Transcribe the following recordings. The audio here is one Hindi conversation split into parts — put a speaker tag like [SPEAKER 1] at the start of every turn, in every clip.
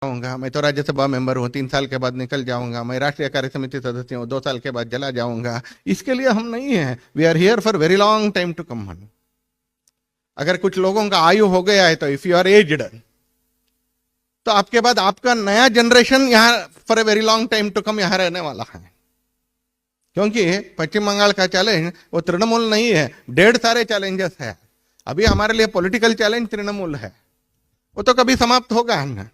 [SPEAKER 1] जाऊंगा, मैं तो राज्यसभा मेंबर हूँ, 3 साल के बाद निकल जाऊंगा, मैं राष्ट्रीय कार्य समिति सदस्य हूँ, 2 साल के बाद चला जाऊंगा। इसके लिए हम नहीं है। We are here for very long time to come. अगर कुछ लोगों का आयु हो गया है तो इफ यू आर एज्ड, तो आपके बाद आपका नया जनरेशन यहाँ for a very long time to come यहाँ रहने वाला है। क्योंकि पश्चिम बंगाल का चैलेंज वो तृणमूल नहीं है, ढेर सारे चैलेंजेस है। अभी हमारे लिए पॉलिटिकल चैलेंज तृणमूल है, वो तो कभी समाप्त होगा ना,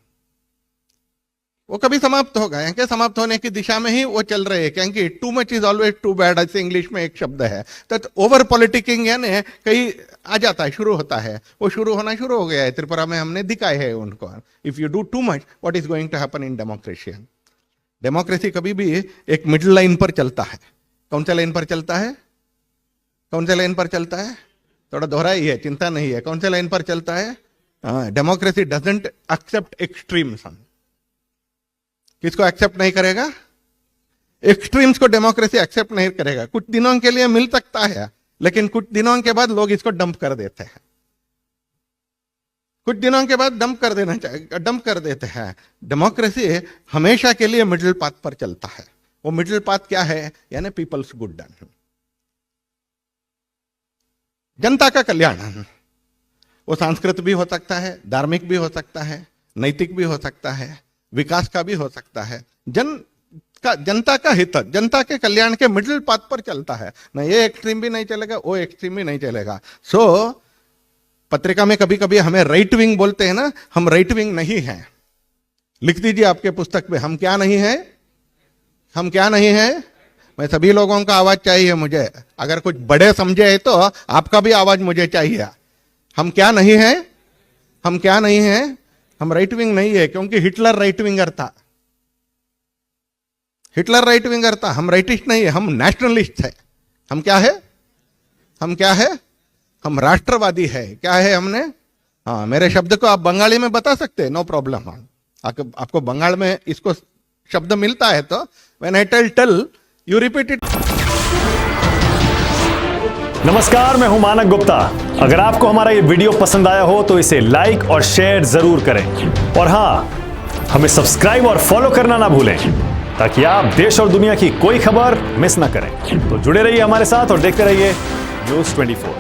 [SPEAKER 1] वो कभी समाप्त होगा। यहाँ के समाप्त होने की दिशा में ही वो चल रहे हैं, क्योंकि too much is always too bad, ऐसे इंग्लिश में एक शब्द है। तो ओवर पॉलिटिकिंग यानी कहीं आ जाता है, शुरू होता है, वो शुरू होना शुरू हो गया है। त्रिपुरा में हमने दिखाए है उनको। If you do too much, what is going to happen in democracy? Democracy कभी भी एक मिडिल लाइन पर चलता है। कौन सा लाइन पर चलता है? कौन सा लाइन पर चलता है? थोड़ा दोहरा ही है, चिंता नहीं है। कौन सा लाइन पर चलता है? Democracy doesn't accept extremes. किसको एक्सेप्ट नहीं करेगा? एक्सट्रीम्स को डेमोक्रेसी एक्सेप्ट नहीं करेगा। कुछ दिनों के लिए मिल सकता है, लेकिन कुछ दिनों के बाद लोग इसको डंप कर देते हैं। कुछ दिनों के बाद डंप कर देते हैं। डेमोक्रेसी हमेशा के लिए मिडिल पाथ पर चलता है। वो मिडिल पाथ क्या है? यानी पीपल्स गुड डन, जनता का कल्याण। वो सांस्कृतिक भी हो सकता है, धार्मिक भी हो सकता है, नैतिक भी हो सकता है, विकास का भी हो सकता है। जनता का हित, जनता के कल्याण के मिडिल पाथ पर चलता है ना। ये एक्सट्रीम भी नहीं चलेगा, वो एक्सट्रीम भी नहीं चलेगा। सो पत्रिका में कभी कभी हमें राइट विंग बोलते हैं ना, हम राइट विंग नहीं हैं। लिख दीजिए आपके पुस्तक में, हम क्या नहीं है? हम क्या नहीं है? मैं सभी लोगों का आवाज चाहिए मुझे। अगर कुछ बड़े समझे तो आपका भी आवाज मुझे चाहिए। हम क्या नहीं है? हम क्या नहीं है? हम राइट विंग नहीं है, क्योंकि हिटलर राइट विंगर था। हिटलर राइट विंगर था। हम राइटिस्ट नहीं है, हम नेशनलिस्ट है। हम क्या है? हम क्या है? हम राष्ट्रवादी है। क्या है हमने? हाँ, मेरे शब्द को आप बंगाली में बता सकते हैं, नो प्रॉब्लम। आपको बंगाल में इसको शब्द मिलता है तो when I tell you repeat it.
[SPEAKER 2] नमस्कार, मैं हूं मानक गुप्ता। अगर आपको हमारा ये वीडियो पसंद आया हो तो इसे लाइक और शेयर जरूर करें, और हां, हमें सब्सक्राइब और फॉलो करना ना भूलें, ताकि आप देश और दुनिया की कोई खबर मिस ना करें। तो जुड़े रहिए हमारे साथ और देखते रहिए न्यूज़ 24।